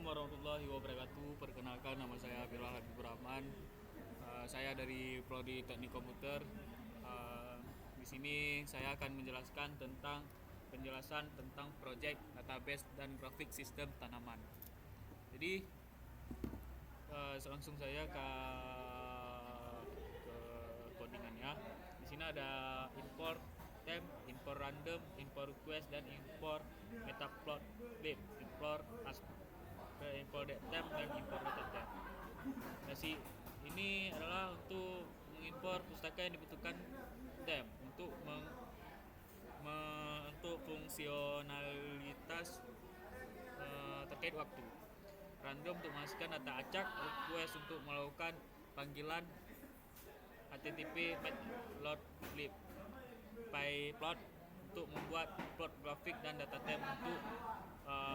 warahmatullahi wabarakatuh. Perkenalkan, nama saya Firman Habibur Rahman. Saya dari Prodi Teknik Komputer. Di sini saya akan menjelaskan tentang penjelasan tentang proyek database dan grafik sistem tanaman. Jadi langsung saya ke codingannya. Di sini ada import temp, import random, import request, dan import metaplot-lib, import temp, dan import data temp. Jadi ini adalah untuk mengimpor pustaka yang dibutuhkan temp untuk untuk fungsionalitas terkait waktu. Random untuk menghasilkan data acak, request untuk melakukan panggilan HTTP matplotlib, pyplot untuk membuat plot grafik, dan data temp untuk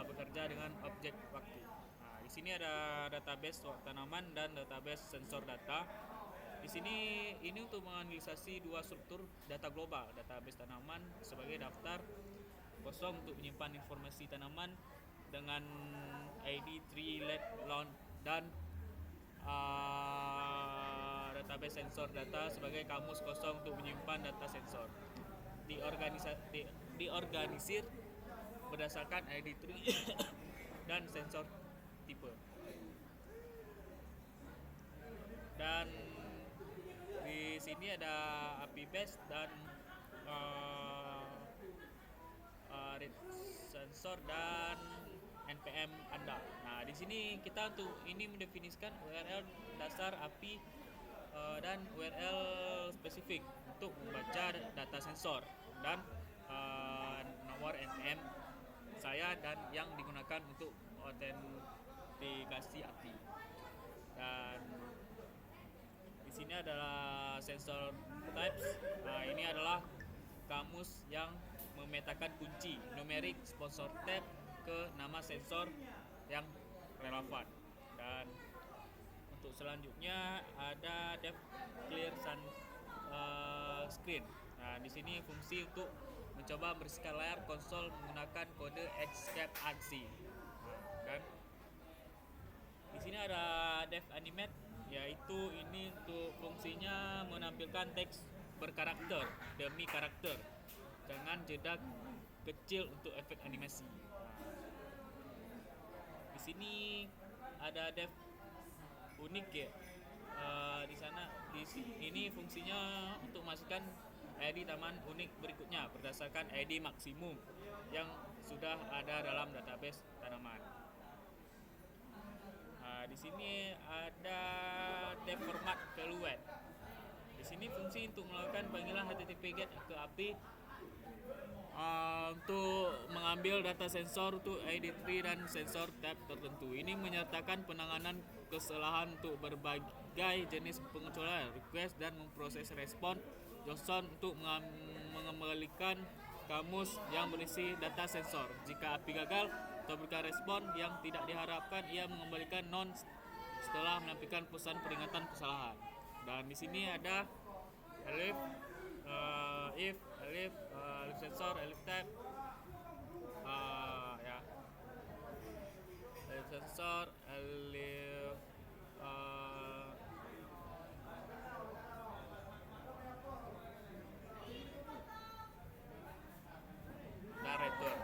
bekerja dengan objek waktu. Nah, di sini ada database tanaman dan database sensor data. Di sini ini untuk menganalisasi dua struktur data global, database tanaman sebagai daftar kosong untuk menyimpan informasi tanaman dengan ID tree let lawn, dan database sensor data sebagai kamus kosong untuk menyimpan data sensor. Diorganisir berdasarkan ID tree dan sensor tipe. Dan di sini ada API base dan sensor dan npm Anda. Nah, di sini kita untuk ini mendefinisikan URL dasar API dan URL spesifik untuk membaca data sensor dan nomor npm saya dan yang digunakan untuk autentikasi API. Dan di sini adalah sensor types. Nah, ini adalah kamus yang memetakan kunci numerik sponsor tab ke nama sensor yang relevan. Dan untuk selanjutnya ada dev clear screen. Nah, di sini fungsi untuk mencoba membersihkan layar konsol menggunakan kode escape ANSI. Dan di sini ada dev animate, yaitu ini untuk fungsinya menampilkan teks berkarakter demi karakter dengan jeda kecil untuk efek animasi. Di sini ada dev unik ya. Di sana ini fungsinya untuk masukkan ID taman unik berikutnya berdasarkan ID maksimum yang sudah ada dalam database tanaman. Di sini ada dev format evaluate. Di sini fungsi untuk melakukan panggilan HTTP GET ke API untuk mengambil data sensor untuk ID tree dan sensor tab tertentu. Ini menyertakan penanganan kesalahan untuk berbagai jenis pengecualian, request, dan memproses respon JSON untuk mengembalikan kamus yang berisi data sensor. Jika API gagal atau berikan respon yang tidak diharapkan, ia mengembalikan non setelah menampilkan pesan peringatan kesalahan. Dan di sini ada elif, if, elif sensor, elif tab, elif sensor, elif dan return.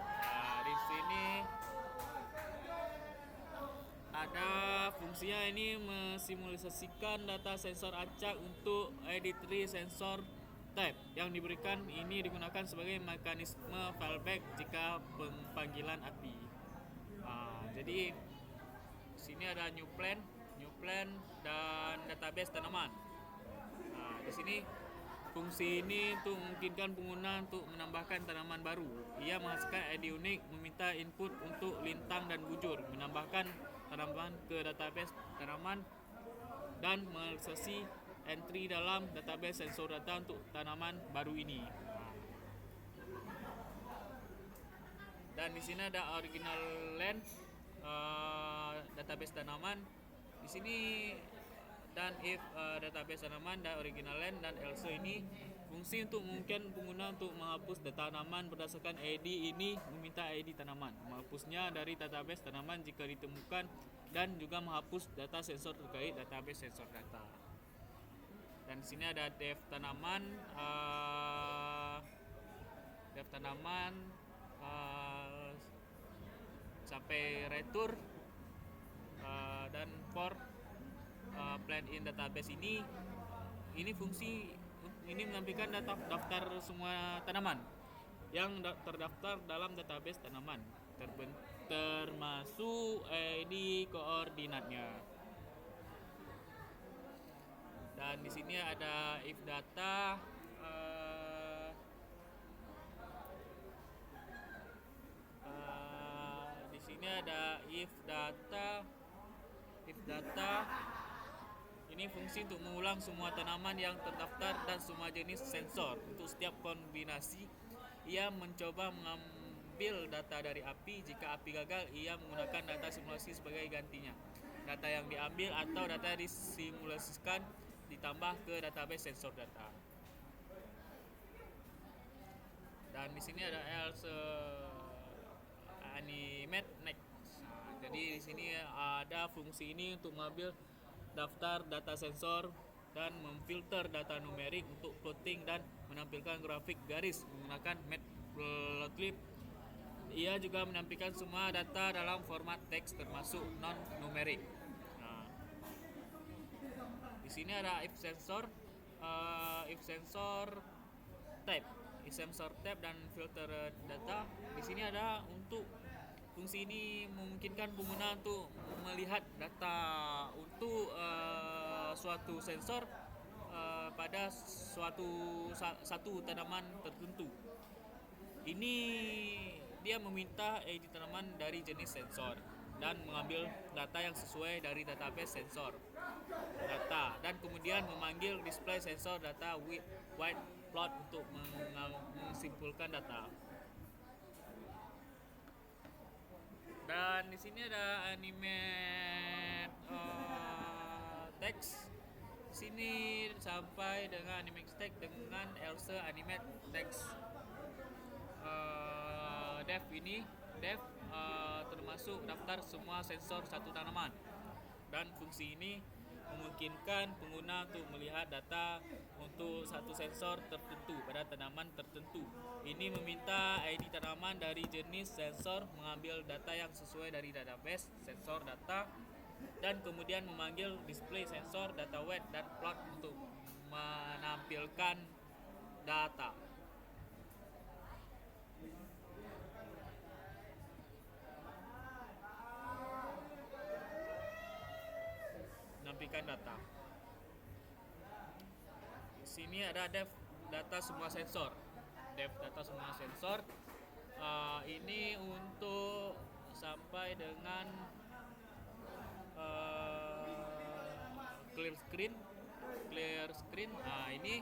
Di sini ada fungsinya, ini mensimulasikan data sensor acak untuk ID tree sensor tab yang diberikan. Ini digunakan sebagai mekanisme fallback jika panggilan API. Jadi sini ada new plan dan database tanaman. Di sini fungsi ini untuk memungkinkan pengguna untuk menambahkan tanaman baru. Ia menghasilkan ID unik, meminta input untuk lintang dan bujur, menambahkan tanaman ke database tanaman, dan mengaksesi entry dalam database sensor data untuk tanaman baru ini. Dan di sini ada original land database tanaman. Di sini dan if database tanaman dan original land dan else ini Fungsi untuk memungkinkan pengguna untuk menghapus data tanaman berdasarkan ID ini meminta ID tanaman, menghapusnya dari database tanaman jika ditemukan, dan juga menghapus data sensor terkait database sensor data. Dan di sini ada dev tanaman, sampai retur, dan for plant in database ini fungsi ini menampilkan daftar semua tanaman yang terdaftar dalam database tanaman termasuk ID koordinatnya. Dan di sini ada if data, di sini ada if data ini fungsi untuk mengulang semua tanaman yang terdaftar dan semua jenis sensor. Untuk setiap kombinasi, ia mencoba mengambil data dari API. Jika API gagal, ia menggunakan data simulasi sebagai gantinya. Data yang diambil atau data disimulasikan ditambah ke database sensor data. Dan di sini ada else animate next. Jadi di sini ada fungsi ini untuk mengambil daftar data sensor dan memfilter data numerik untuk plotting dan menampilkan grafik garis menggunakan matplotlib. Ia juga menampilkan semua data dalam format teks termasuk non numerik. Di sini ada if sensor type dan filter data. Di sini ada untuk fungsi ini memungkinkan pengguna untuk melihat data untuk suatu sensor pada satu tanaman tertentu. Ini dia meminta ID tanaman dari jenis sensor dan mengambil data yang sesuai dari database sensor data, dan kemudian memanggil display sensor data with white plot untuk menyimpulkan data. Dan di sini ada animate text. Sini sampai dengan animate text dengan else animate text. Dev termasuk daftar semua sensor satu tanaman. Dan fungsi ini memungkinkan pengguna untuk melihat data untuk satu sensor tertentu pada tanaman tertentu. Ini meminta ID tanaman dari jenis sensor, mengambil data yang sesuai dari database sensor data, dan kemudian memanggil display sensor data wet dan plot untuk menampilkan data. Data. Di sini ada dev data semua sensor. Ini untuk sampai dengan clear screen. Ini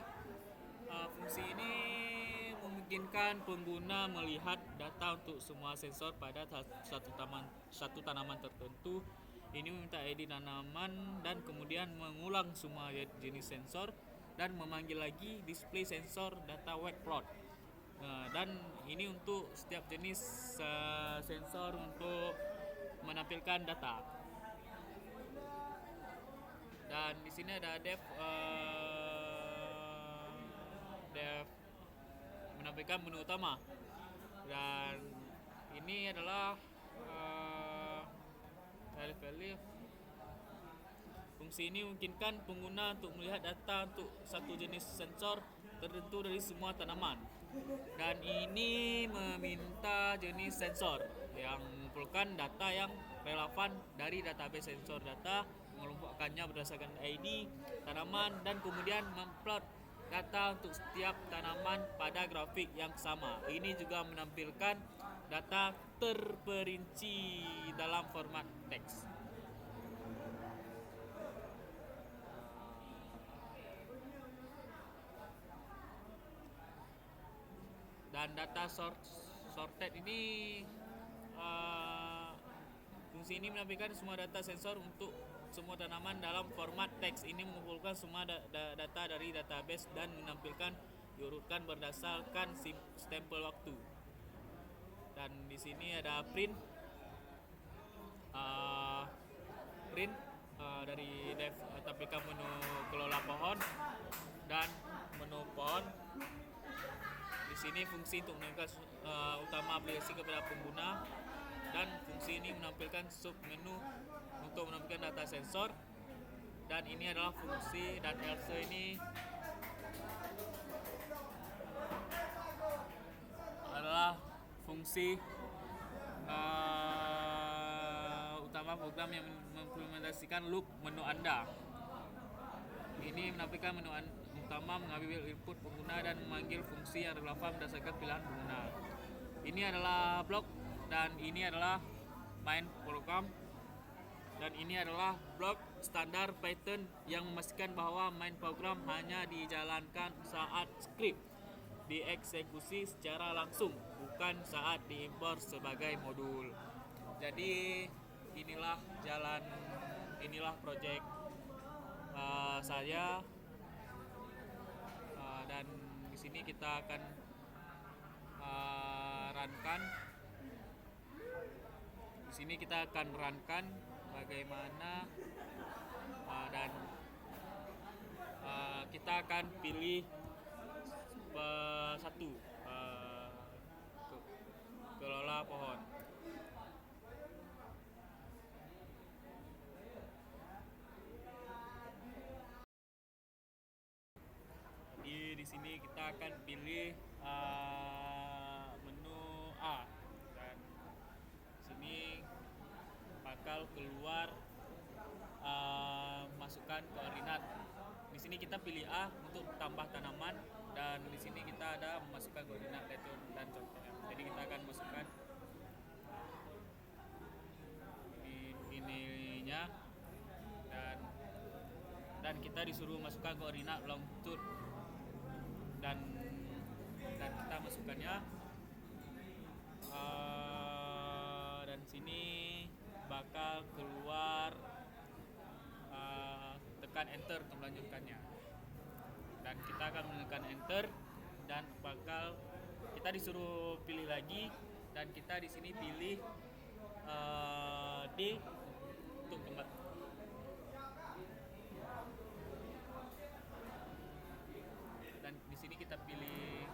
fungsi ini memungkinkan pengguna melihat data untuk semua sensor pada satu tanaman tertentu. Ini meminta ID tanaman dan kemudian mengulang semua jenis sensor dan memanggil lagi display sensor data wet plot. Dan ini untuk setiap jenis sensor untuk menampilkan data. Dan di sini ada dev menampilkan menu utama. Dan ini adalah fungsi ini memungkinkan pengguna untuk melihat data untuk satu jenis sensor tertentu dari semua tanaman. Dan ini meminta jenis sensor yang mengumpulkan data yang relevan dari database sensor data, mengelompokkannya berdasarkan ID tanaman, dan kemudian memplot data untuk setiap tanaman pada grafik yang sama. Ini juga menampilkan data terperinci dalam format teks. Dan data sorted ini fungsi ini menampilkan semua data sensor untuk semua tanaman dalam format teks. Ini mengumpulkan semua data dari database dan menampilkan diurutkan berdasarkan stempel waktu. Dan di sini ada print uh, print dari dev tampilkan menu kelola pohon dan menu pohon. Di sini fungsi untuk menampilkan utama aplikasi kepada pengguna, dan fungsi ini menampilkan sub menu untuk menampilkan data sensor. Dan ini adalah fungsi, dan else ini adalah fungsi utama program yang mengimplementasikan loop menu Anda. Ini menampilkan menu utama, mengambil input pengguna dan memanggil fungsi yang relevan berdasarkan pilihan pengguna. Ini adalah blok, dan ini adalah main program, dan ini adalah blok standar Python yang memastikan bahwa main program hanya dijalankan saat script dieksekusi secara langsung, bukan saat diimpor sebagai modul. Jadi inilah project saya, dan di sini kita akan runkan. Di sini kita akan runkan bagaimana, dan kita akan pilih satu kelola pohon. Di sini kita akan pilih menu A, dan sini bakal keluar masukkan koordinat. Di sini kita pilih A untuk tambah tanaman, dan di sini kita ada memasukkan koordinat latitude dan contohnya. Jadi kita akan masukkan ininya, dan kita disuruh masukkan koordinat longitude, dan kita masukkannya, dan sini bakal keluar, tekan enter untuk melanjutkannya, dan kita akan menekan enter, dan bakal kita disuruh pilih lagi, dan kita di sini pilih D untuk kembali. Dan di sini kita pilih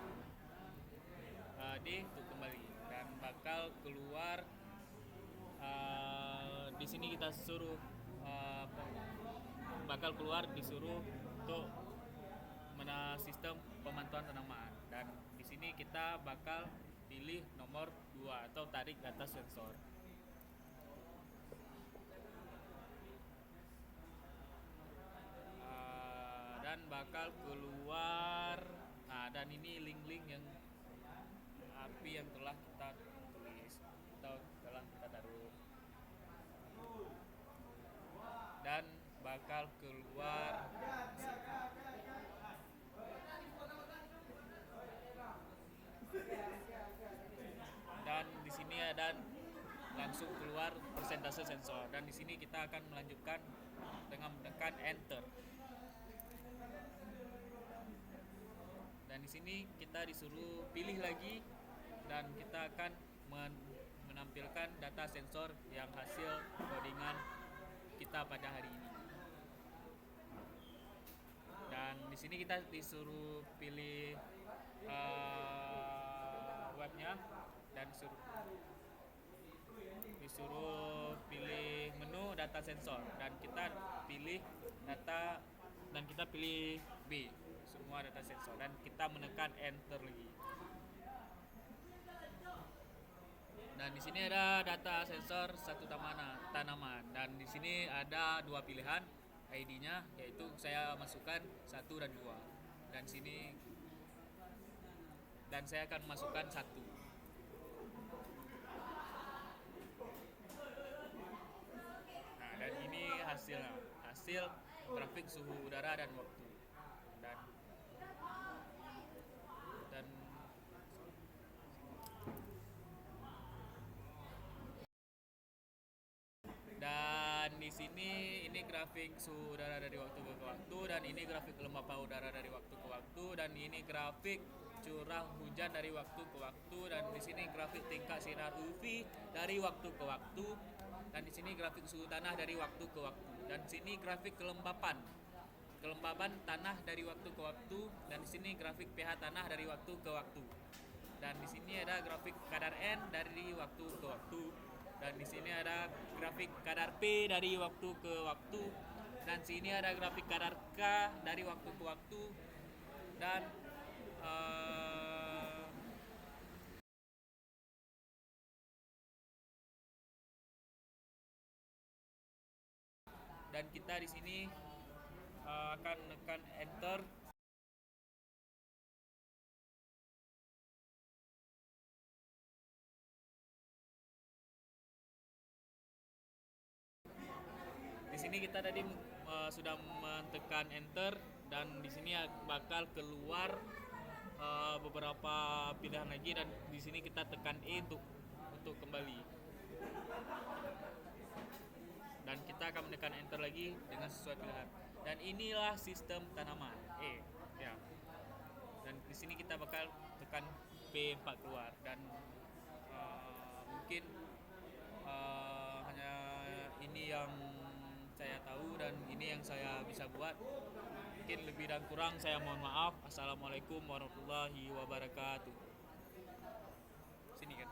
D untuk kembali, dan bakal keluar, di sini kita suruh disuruh untuk sistem pemantauan tanaman, dan di sini kita bakal pilih nomor 2 atau tarik data sensor. Dan bakal keluar, dan ini link-link yang API yang telah kita tulis atau telah kita taruh, dan bakal keluar dan di sini ada langsung keluar persentase sensor, dan di sini kita akan melanjutkan dengan menekan enter. Dan di sini kita disuruh pilih lagi, dan kita akan menampilkan data sensor yang hasil codingan kita pada hari ini. Dan di sini kita disuruh pilih webnya, dan disuruh pilih menu data sensor, dan kita pilih data, dan kita pilih B, semua data sensor, dan kita menekan enter lagi. Dan di sini ada data sensor satu tanaman, dan di sini ada dua pilihan ID-nya, yaitu saya masukkan 1 dan 2. Dan saya akan masukkan 1. Nah, dan ini hasil grafik suhu udara dan waktu. Dan di sini ini grafik suhu udara dari waktu ke waktu, dan ini grafik kelembapan udara dari waktu ke waktu, dan ini grafik curah hujan dari waktu ke waktu, dan di sini grafik tingkat sinar UV dari waktu ke waktu, dan di sini grafik suhu tanah dari waktu ke waktu, dan di sini grafik kelembapan tanah dari waktu ke waktu, dan di sini grafik pH tanah dari waktu ke waktu. Dan di sini ada grafik kadar N dari waktu ke waktu, dan di sini ada grafik kadar P dari waktu ke waktu, dan sini ada grafik kadar K dari waktu ke waktu, dan kita di sini akan menekan enter. Di sini kita tadi sudah menekan enter, dan di sini bakal keluar beberapa pilihan lagi, dan di sini kita tekan E untuk kembali. Dan kita akan menekan enter lagi dengan sesuai pilihan. Dan inilah sistem tanaman ya. Dan di sini kita bakal tekan P4 keluar, dan mungkin hanya ini yang saya tahu dan ini yang saya bisa buat. Mungkin lebih dan kurang saya mohon maaf. Assalamualaikum warahmatullahi wabarakatuh. Sini kan.